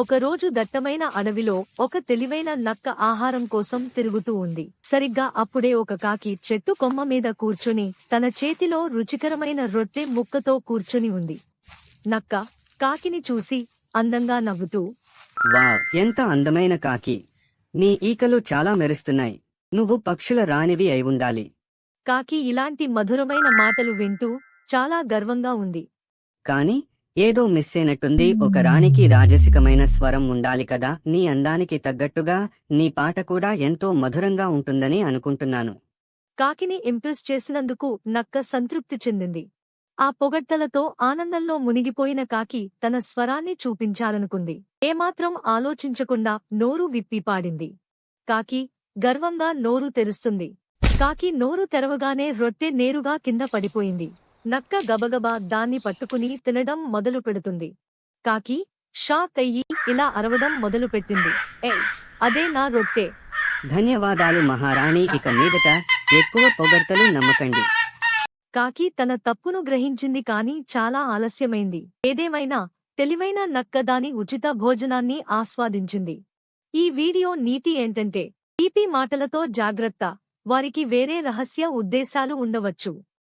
ఒకరోజు దట్టమైన అడవిలో ఒక తెలివైన నక్క ఆహారం కోసం తిరుగుతూ ఉంది. సరిగ్గా అప్పుడే ఒక కాకి చెట్టు కొమ్మ మీద కూర్చుని తన చేతిలో రుచికరమైన రొట్టె ముక్కతో కూర్చుని ఉంది. నక్క కాకిని చూసి అందంగా నవ్వుతూ, వావ్, ఎంత అందమైన కాకి! నీ ఈకలు చాలా మెరుస్తున్నాయి. నువ్వు పక్షుల రాణివి అయి ఉండాలి. కాకి ఇలాంటి మధురమైన మాటలు వింటూ చాలా గర్వంగా ఉంది. కాని ఏదో మిస్సైనట్టుంది. ఒక రాణికి రాజసికమైన స్వరం ఉండాలి కదా. నీ అందానికి తగ్గట్టుగా నీ పాట కూడా ఎంతో మధురంగా ఉంటుందని అనుకుంటున్నాను. కాకిని ఇంప్రెస్ చేసినందుకు నక్క సంతృప్తి చెందింది. ఆ పొగడ్తలతో ఆనందంలో మునిగిపోయిన కాకి తన స్వరాన్ని చూపించాలనుకుంది. ఏమాత్రం ఆలోచించకుండా నోరు విప్పి పాడింది. కాకి గర్వంగా నోరు తెరుస్తుంది. కాకి నోరు తెరవగానే రొట్టె నేరుగా కింద పడిపోయింది. నక్క గబగబా దాన్ని పట్టుకుని తినడం మొదలు పెడుతుంది. కాకి షాక్ అయ్యి ఇలా అరవడం మొదలుపెట్టింది. ఏయ్, అదే నా రొట్టె! ధన్యవాదాలు మహారాణి. ఇక మీదట ఎక్కువ పొగడ్తలు నమ్మకండి. కాకి తన తప్పును గ్రహించింది కాని చాలా ఆలస్యమైంది. ఏదేమైనా తెలివైన నక్క దాని ఉచిత భోజనాన్ని ఆస్వాదించింది. ఈ వీడియో నీతి ఏంటంటే, తీపి మాటలతో జాగ్రత్త, వారికి వేరే రహస్య ఉద్దేశాలు ఉండవచ్చు.